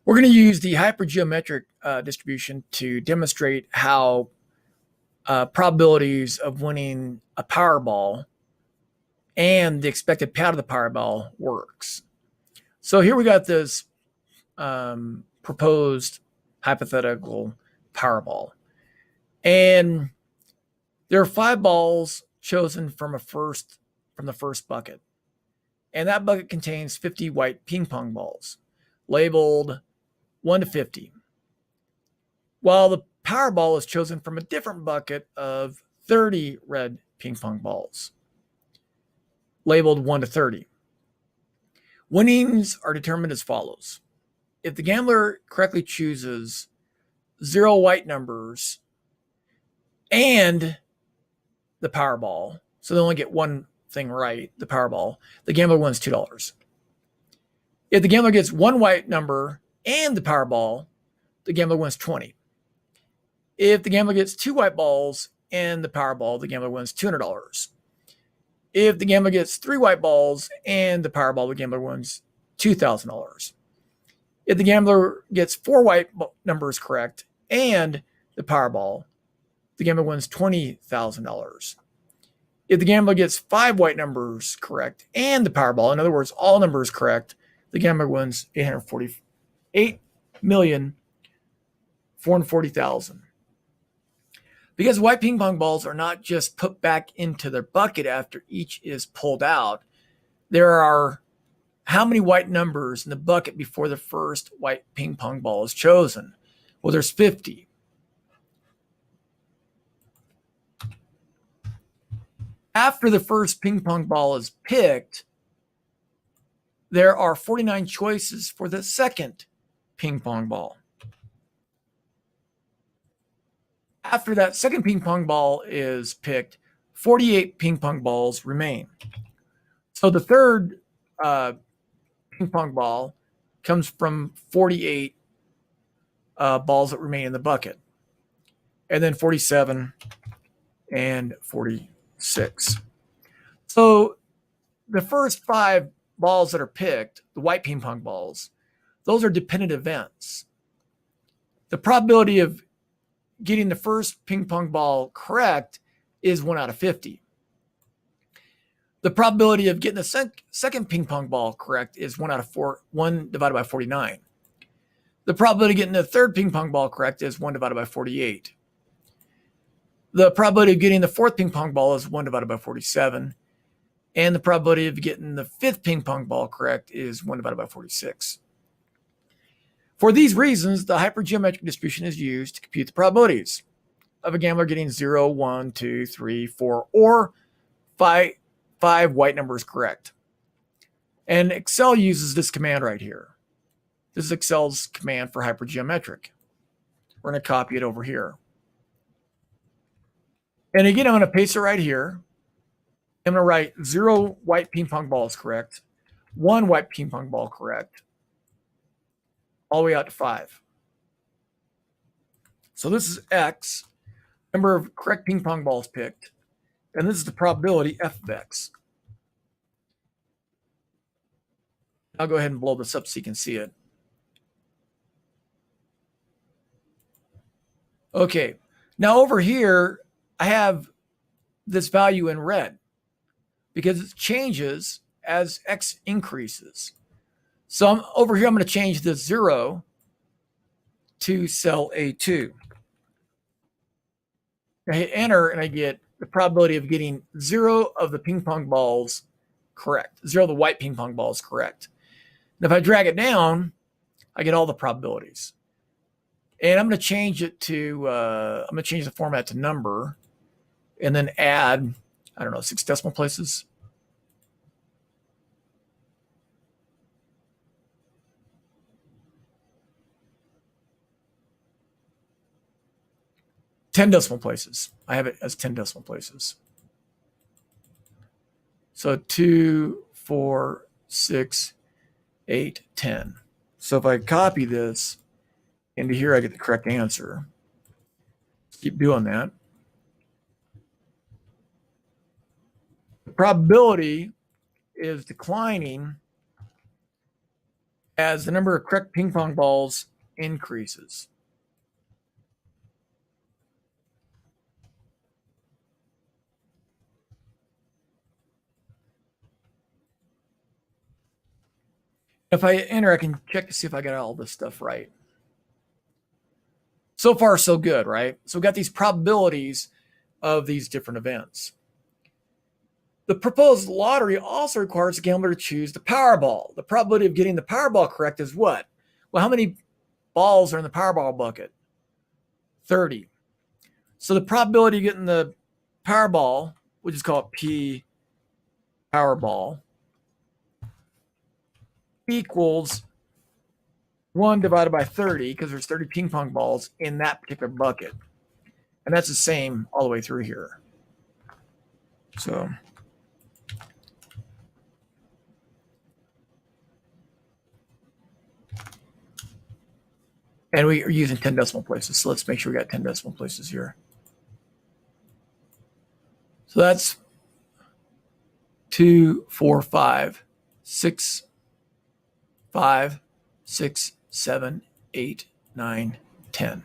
We're going to use the hypergeometric distribution to demonstrate how probabilities of winning a Powerball and the expected payout of the Powerball works. So here we got this proposed hypothetical Powerball. And there are 5 balls chosen from the first bucket. And that bucket contains 50 white ping pong balls, labeled 1 to 50. While the Powerball is chosen from a different bucket of 30 red ping pong balls, labeled 1 to 30. Winnings are determined as follows. If the gambler correctly chooses 0 white numbers and the Powerball, so they only get one thing right, the Powerball, the gambler wins $2. If the gambler gets 1 white number and the Powerball, the gambler wins 20. If the gambler gets 2 white balls and the Powerball, the gambler wins $200. If the gambler gets 3 white balls and the Powerball, the gambler wins $2,000. If the gambler gets 4 white numbers correct and the Powerball, the gambler wins $20,000. If the gambler gets 5 white numbers correct and the Powerball, in other words, all numbers correct, the gambler wins $8,440,000. Because white ping pong balls are not just put back into their bucket after each is pulled out, there are how many white numbers in the bucket before the first white ping pong ball is chosen? Well, there's 50. After the first ping pong ball is picked, there are 49 choices for the second ping pong ball. After that second ping pong ball is picked, 48 ping pong balls remain. So the third ping pong ball comes from 48 balls that remain in the bucket, and then 47 and 46. So the first 5 balls that are picked, the white ping pong balls, those are dependent events. The probability of getting the first ping pong ball correct is 1 out of 50. The probability of getting the second ping pong ball correct is 1 divided by 49. The probability of getting the third ping pong ball correct is 1 divided by 48. The probability of getting the fourth ping pong ball is 1 divided by 47. And the probability of getting the fifth ping pong ball correct is 1 divided by 46. For these reasons, the hypergeometric distribution is used to compute the probabilities of a gambler getting 0, 1, 2, 3, 4, or 5 white numbers correct. And Excel uses this command right here. This is Excel's command for hypergeometric. We're going to copy it over here. And again, I'm going to paste it right here. I'm going to write 0 white ping pong balls correct, 1 white ping pong ball correct, all the way out to 5. So this is X, number of correct ping pong balls picked, and this is the probability f of X. I'll go ahead and blow this up so you can see it. Okay, now over here, I have this value in red because it changes as X increases. So over here, I'm going to change this 0 to cell A2. I hit enter and I get the probability of getting 0 of the ping pong balls correct, 0 of the white ping pong balls correct. And if I drag it down, I get all the probabilities. And I'm going to change it to, I'm going to change the format to number and then add, 6 decimal places. Ten decimal places. I have it as 10 decimal places. So 2, 4, 6, 8, 10. So if I copy this into here, I get the correct answer. Keep doing that. The probability is declining as the number of correct ping pong balls increases. If I enter, I can check to see if I got all this stuff right. So far, so good, right? So we got these probabilities of these different events. The proposed lottery also requires the gambler to choose the Powerball. The probability of getting the Powerball correct is what? Well, how many balls are in the Powerball bucket? 30. So the probability of getting the Powerball, we'll just call it P Powerball, equals 1 divided by 30, because there's 30 ping pong balls in that particular bucket. And that's the same all the way through here. So and we are using 10 decimal places. So let's make sure we got 10 decimal places here. So that's 2, 4, 5, 6, 5, 6, 7, 8, 9, 10.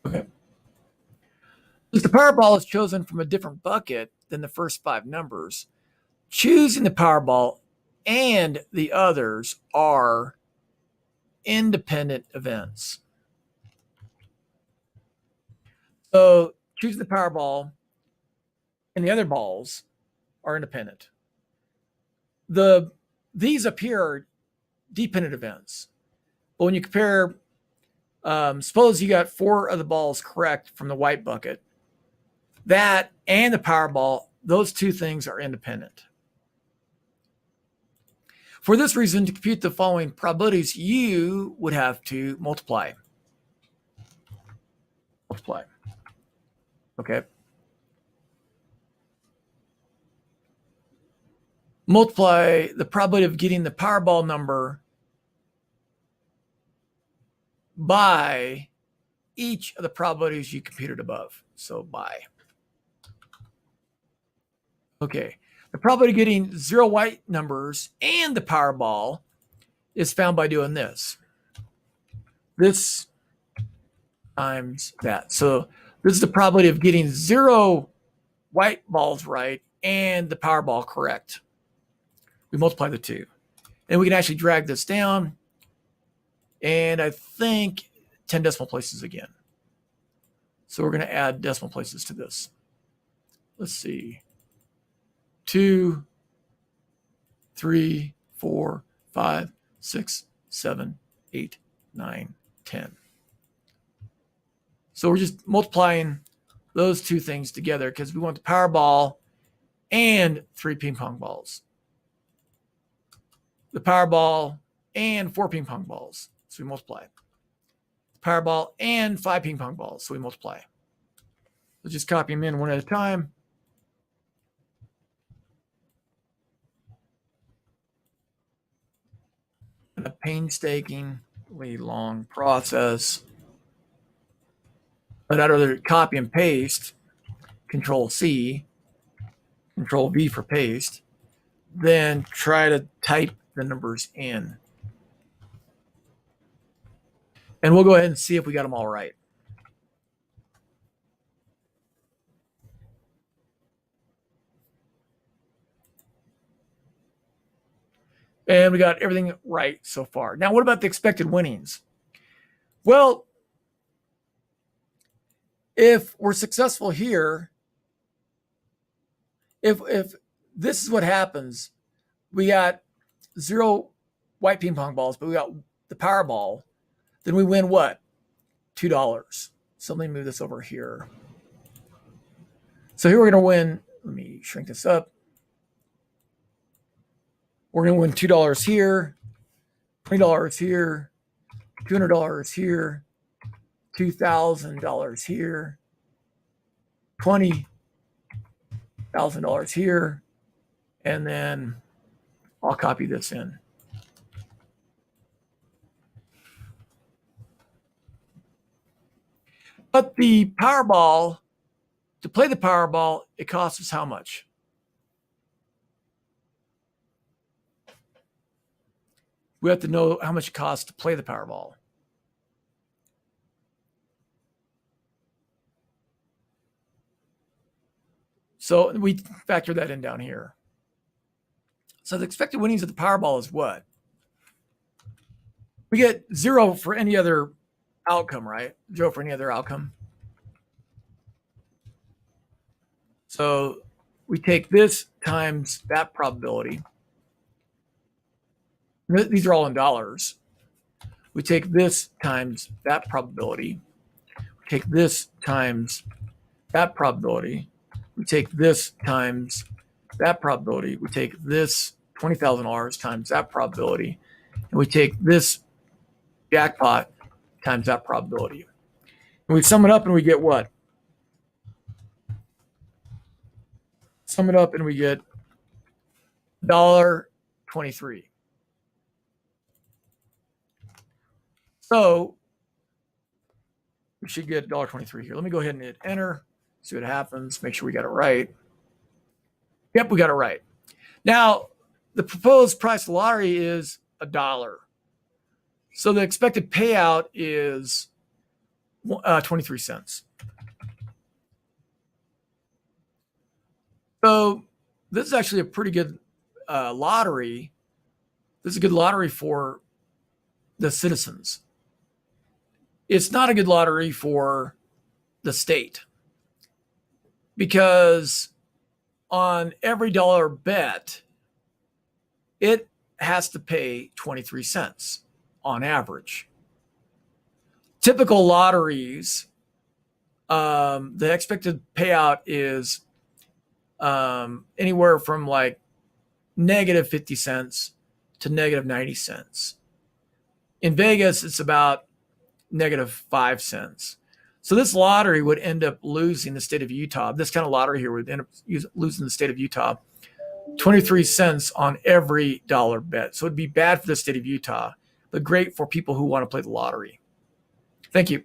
Okay. Since the Powerball is chosen from a different bucket than the first 5 numbers, choosing the Powerball and the others are independent events. So choosing the Powerball and the other balls are independent. These up here are dependent events. But when you compare, suppose you got 4 of the balls correct from the white bucket, that and the Powerball, those two things are independent. For this reason, to compute the following probabilities, you would have to multiply. Okay. Multiply the probability of getting the Powerball number by each of the probabilities you computed above. So by. Okay. The probability of getting 0 white numbers and the Powerball is found by doing this. This times that. So this is the probability of getting 0 white balls right and the Powerball correct. We multiply the two. And we can actually drag this down. And I think 10 decimal places again. So we're going to add decimal places to this. Let's see. 2, 3, 4, 5, 6, 7, 8, 9, 10. So we're just multiplying those two things together because we want the Powerball and 3 ping pong balls. The Powerball and 4 ping pong balls. So we multiply. Powerball and 5 ping pong balls. So we multiply. Let's just copy them in one at a time. A painstakingly long process. But I'd rather copy and paste, Control C, Control V for paste, than try to type the numbers in. And we'll go ahead and see if we got them all right. And we got everything right so far. Now, what about the expected winnings? Well, if we're successful here, if this is what happens, we got 0 white ping pong balls, but we got the Powerball, then we win what? $2. So let me move this over here. So here we're going to win. Let me shrink this up. We're going to win $2 here, $20 here, $200 here, $2,000 here, $20,000 here, and then I'll copy this in. But the Powerball, to play the Powerball, it costs us how much? We have to know how much it costs to play the Powerball. So we factor that in down here. So the expected winnings of the Powerball is what? We get 0 for any other outcome, right? 0 for any other outcome. So we take this times that probability. These are all in dollars. We take this times that probability. We take this times that probability. We take this times that probability. We take this $20,000 times that probability. And we take this jackpot times that probability. And we sum it up and we get what? Sum it up and we get $1.23. So we should get $1.23 here. Let me go ahead and hit enter, see what happens, make sure we got it right. Yep, we got it right. Now, the proposed price of the lottery is $1. So the expected payout is 23 cents. So this is actually a pretty good lottery. This is a good lottery for the citizens. It's not a good lottery for the state, because on every dollar bet, it has to pay 23 cents on average. Typical lotteries, the expected payout is anywhere from like negative 50 cents to negative 90 cents. In Vegas, it's about negative 5 cents. So this lottery would end up losing the state of Utah. This kind of lottery here would end up losing the state of Utah 23 cents on every dollar bet. So it'd be bad for the state of Utah, but great for people who want to play the lottery. Thank you.